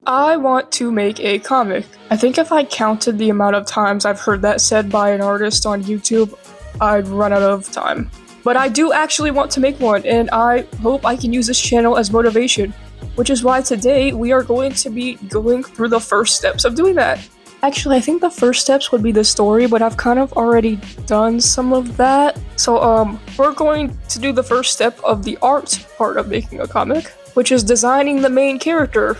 I want to make a comic. I think if I counted the amount of times I've heard that said by an artist on YouTube, I'd run out of time. But I do actually want to make one, and I hope I can use this channel as motivation, which is why today we are going to be going through the first steps of doing that. Actually, I think the first steps would be the story, but I've kind of already done some of that. So, we're going to do the first step of the art part of making a comic, which is designing the main character.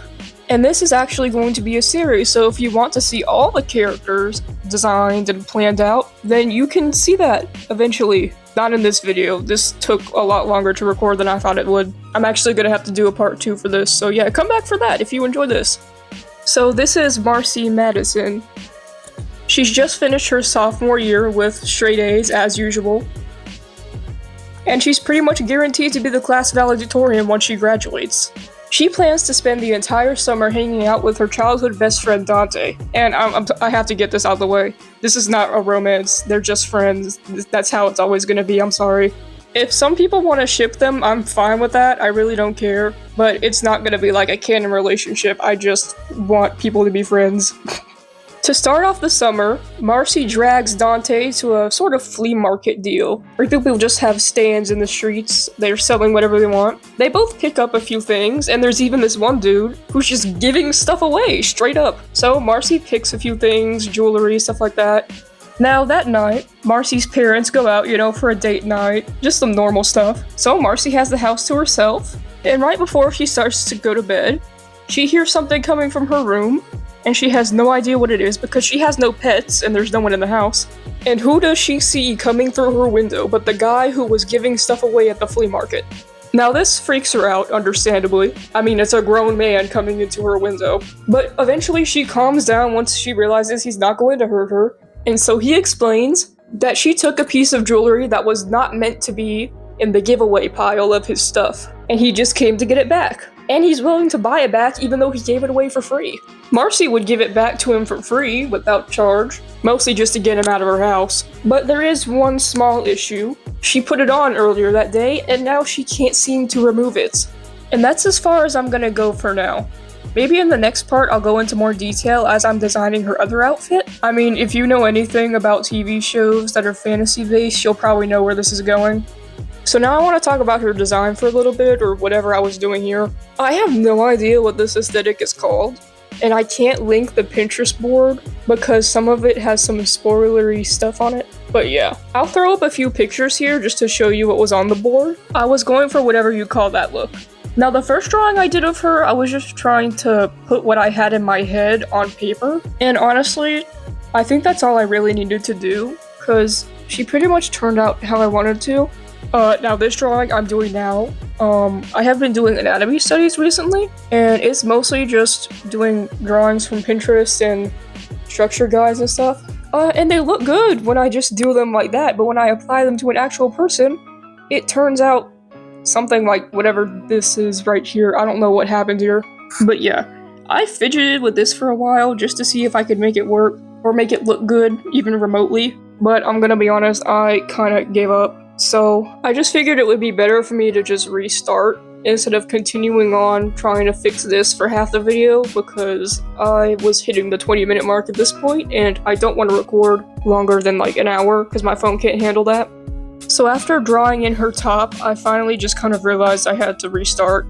And this is actually going to be a series, so if you want to see all the characters designed and planned out, then you can see that eventually. Not in this video. This took a lot longer to record than I thought it would. I'm actually gonna have to do a part 2 for this, so yeah, come back for that if you enjoy this. So this is Marcy Madison. She's just finished her sophomore year with straight A's as usual. And she's pretty much guaranteed to be the class valedictorian once she graduates. She plans to spend the entire summer hanging out with her childhood best friend Dante. And I have to get this out of the way. This is not a romance, they're just friends. That's how it's always gonna be, I'm sorry. If some people want to ship them, I'm fine with that, I really don't care. But it's not gonna be like a canon relationship, I just want people to be friends. To start off the summer, Marcy drags Dante to a sort of flea market deal, where people just have stands in the streets, they're selling whatever they want. They both pick up a few things, and there's even this one dude who's just giving stuff away, straight up. So Marcy picks a few things, jewelry, stuff like that. Now that night, Marcy's parents go out, for a date night, just some normal stuff. So Marcy has the house to herself, and right before she starts to go to bed, she hears something coming from her room, and she has no idea what it is because she has no pets and there's no one in the house. And who does she see coming through her window but the guy who was giving stuff away at the flea market? Now this freaks her out, understandably. I mean, it's a grown man coming into her window. But eventually she calms down once she realizes he's not going to hurt her. And so he explains that she took a piece of jewelry that was not meant to be in the giveaway pile of his stuff. And he just came to get it back. And he's willing to buy it back even though he gave it away for free. Marcy would give it back to him for free, without charge, mostly just to get him out of her house. But there is one small issue. She put it on earlier that day, and now she can't seem to remove it. And that's as far as I'm gonna go for now. Maybe in the next part I'll go into more detail as I'm designing her other outfit. I mean, if you know anything about TV shows that are fantasy-based, you'll probably know where this is going. So now I want to talk about her design for a little bit, or whatever I was doing here. I have no idea what this aesthetic is called, and I can't link the Pinterest board because some of it has some spoilery stuff on it. But yeah, I'll throw up a few pictures here just to show you what was on the board. I was going for whatever you call that look. Now the first drawing I did of her, I was just trying to put what I had in my head on paper, and honestly, I think that's all I really needed to do, because she pretty much turned out how I wanted to. Now this drawing I'm doing now, I have been doing anatomy studies recently, and it's mostly just doing drawings from Pinterest and structure guides and stuff. And they look good when I just do them like that, but when I apply them to an actual person, it turns out something like whatever this is right here. I don't know what happened here, but yeah. I fidgeted with this for a while just to see if I could make it work, or make it look good, even remotely, but I'm gonna be honest, I kinda gave up. So I just figured it would be better for me to just restart instead of continuing on trying to fix this for half the video, because I was hitting the 20-minute mark at this point and I don't want to record longer than like an hour because my phone can't handle that. So after drawing in her top, I finally just kind of realized I had to restart.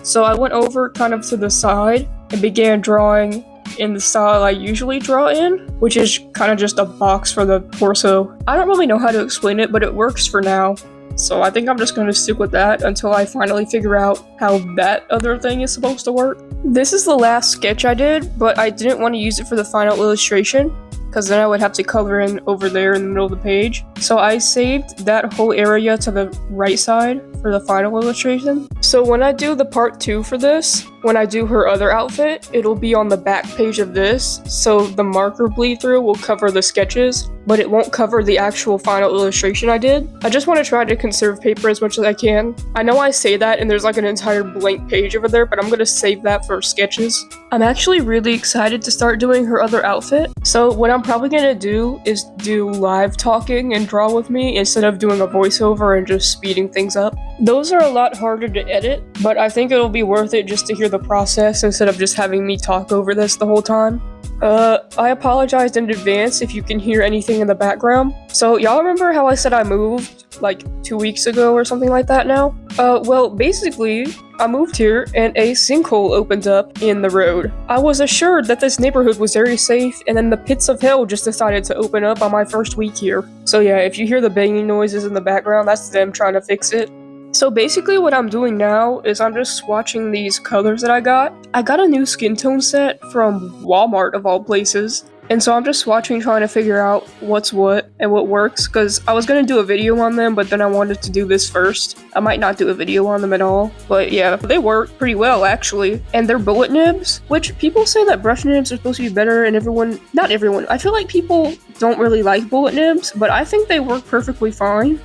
So I went over kind of to the side and began drawing in the style I usually draw in, which is kind of just a box for the torso. I don't really know how to explain it, but it works for now. So I think I'm just going to stick with that until I finally figure out how that other thing is supposed to work. This is the last sketch I did, but I didn't want to use it for the final illustration, because then I would have to color in over there in the middle of the page. So I saved that whole area to the right side for the final illustration. So when I do the part 2 for this, when I do her other outfit, it'll be on the back page of this, so the marker bleed through will cover the sketches, but it won't cover the actual final illustration I did. I just want to try to conserve paper as much as I can. I know I say that and there's like an entire blank page over there, but I'm gonna save that for sketches. I'm actually really excited to start doing her other outfit, so what I'm probably gonna do is do live talking and draw with me instead of doing a voiceover and just speeding things up. Those are a lot harder to edit, but I think it'll be worth it just to hear the process instead of just having me talk over this the whole time. I apologize in advance if you can hear anything in the background. So, y'all remember how I said I moved, like, 2 weeks ago or something like that now? Well, basically, I moved here and a sinkhole opened up in the road. I was assured that this neighborhood was very safe, and then the pits of hell just decided to open up on my first week here. So yeah, if you hear the banging noises in the background, that's them trying to fix it. So basically what I'm doing now is I'm just swatching these colors that I got. I got a new skin tone set from Walmart of all places. And so I'm just swatching, trying to figure out what's what and what works, because I was going to do a video on them, but then I wanted to do this first. I might not do a video on them at all, but yeah, they work pretty well actually. And they're bullet nibs, which people say that brush nibs are supposed to be better, and not everyone, I feel like people don't really like bullet nibs, but I think they work perfectly fine.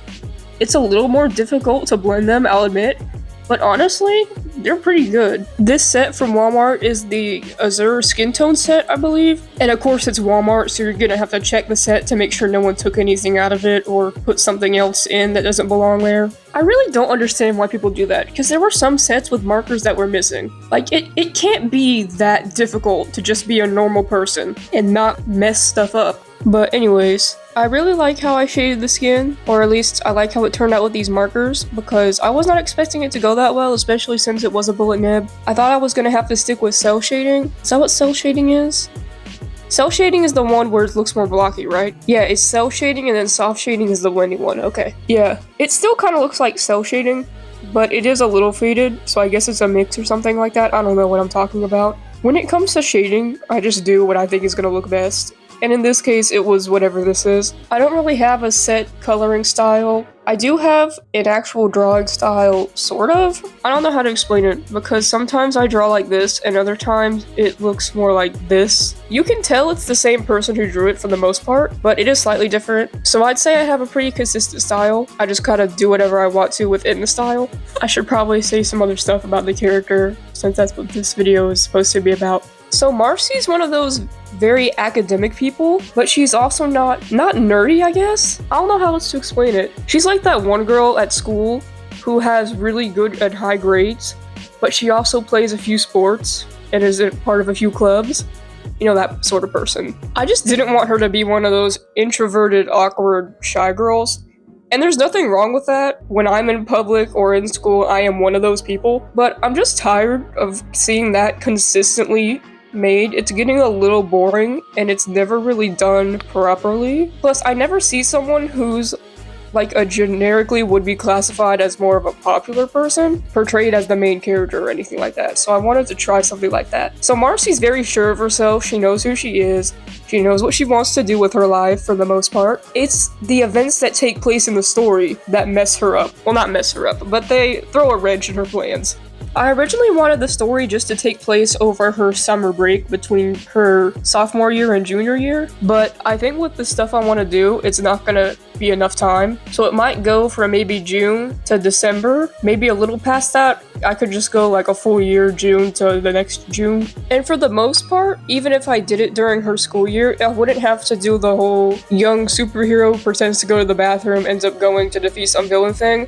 It's a little more difficult to blend them, I'll admit, but honestly, they're pretty good. This set from Walmart is the Azure Skin Tone set, I believe. And of course it's Walmart, so you're gonna have to check the set to make sure no one took anything out of it or put something else in that doesn't belong there. I really don't understand why people do that, because there were some sets with markers that were missing. Like, it can't be that difficult to just be a normal person and not mess stuff up. But anyways, I really like how I shaded the skin, or at least I like how it turned out with these markers, because I was not expecting it to go that well, especially since it was a bullet nib. I thought I was gonna have to stick with cell shading. Is that what cell shading is? Cell shading is the one where it looks more blocky, right? Yeah, it's cell shading and then soft shading is the blending one, okay. Yeah, it still kind of looks like cell shading, but it is a little faded, so I guess it's a mix or something like that. I don't know what I'm talking about. When it comes to shading, I just do what I think is gonna look best. And in this case, it was whatever this is. I don't really have a set coloring style. I do have an actual drawing style, sort of. I don't know how to explain it, because sometimes I draw like this, and other times it looks more like this. You can tell it's the same person who drew it for the most part, but it is slightly different. So I'd say I have a pretty consistent style. I just kind of do whatever I want to within the style. I should probably say some other stuff about the character, since that's what this video is supposed to be about. So Marcy's one of those very academic people, but she's also not nerdy, I guess? I don't know how else to explain it. She's like that one girl at school who has really good and high grades, but she also plays a few sports and is a part of a few clubs. You know, that sort of person. I just didn't want her to be one of those introverted, awkward, shy girls. And there's nothing wrong with that. When I'm in public or in school, I am one of those people. But I'm just tired of seeing that consistently made. It's getting a little boring, and it's never really done properly. Plus, I never see someone who's like a generically would be classified as more of a popular person portrayed as the main character or anything like that. So I wanted to try something like that. So Marcy's very sure of herself. She knows who she is. She knows what she wants to do with her life for the most part. It's the events that take place in the story that mess her up. Well, not mess her up, but they throw a wrench in her plans. I originally wanted the story just to take place over her summer break between her sophomore year and junior year, but I think with the stuff I want to do, it's not gonna be enough time. So it might go from maybe June to December, maybe a little past that. I could just go like a full year, June to the next June. And for the most part, even if I did it during her school year, I wouldn't have to do the whole young superhero pretends to go to the bathroom, ends up going to defeat some villain thing.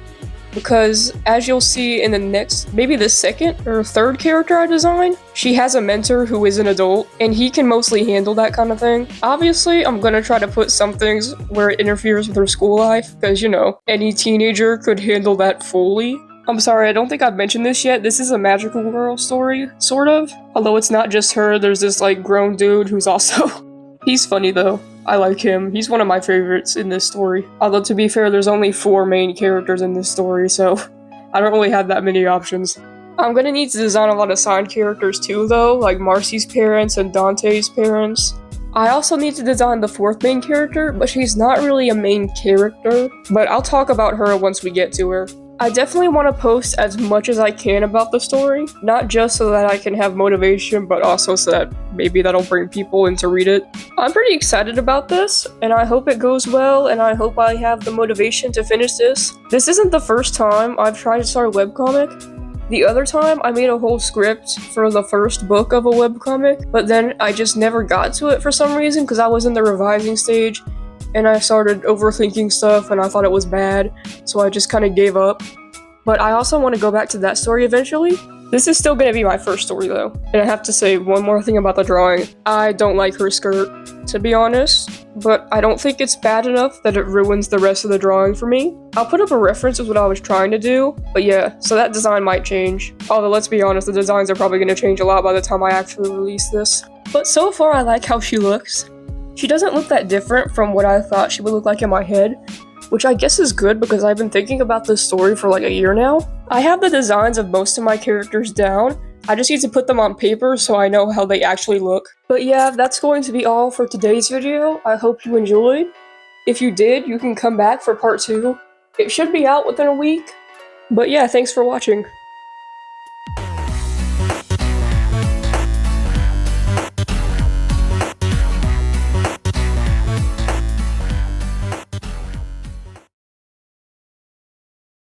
Because as you'll see in the next, maybe the second or third character I design, she has a mentor who is an adult, and he can mostly handle that kind of thing. Obviously, I'm gonna try to put some things where it interferes with her school life, because, you know, any teenager could handle that fully. I'm sorry, I don't think I've mentioned this yet. This is a magical girl story, sort of. Although it's not just her, there's this, like, grown dude who's also... He's funny, though. I like him. He's one of my favorites in this story. Although, to be fair, there's only 4 main characters in this story, so I don't really have that many options. I'm gonna need to design a lot of side characters too, though, like Marcy's parents and Dante's parents. I also need to design the 4th main character, but she's not really a main character, but I'll talk about her once we get to her. I definitely want to post as much as I can about the story, not just so that I can have motivation, but also so that maybe that'll bring people in to read it. I'm pretty excited about this, and I hope it goes well, and I hope I have the motivation to finish this. This isn't the first time I've tried to start a webcomic. The other time, I made a whole script for the first book of a webcomic, but then I just never got to it for some reason because I was in the revising stage, and I started overthinking stuff and I thought it was bad, so I just kind of gave up. But I also want to go back to that story eventually. This is still going to be my first story though. And I have to say one more thing about the drawing. I don't like her skirt, to be honest, but I don't think it's bad enough that it ruins the rest of the drawing for me. I'll put up a reference of what I was trying to do, but yeah, so that design might change. Although let's be honest, the designs are probably going to change a lot by the time I actually release this. But so far I like how she looks. She doesn't look that different from what I thought she would look like in my head, which I guess is good because I've been thinking about this story for like a year now. I have the designs of most of my characters down. I just need to put them on paper so I know how they actually look. But yeah, that's going to be all for today's video. I hope you enjoyed. If you did, you can come back for part 2. It should be out within a week. But yeah, thanks for watching.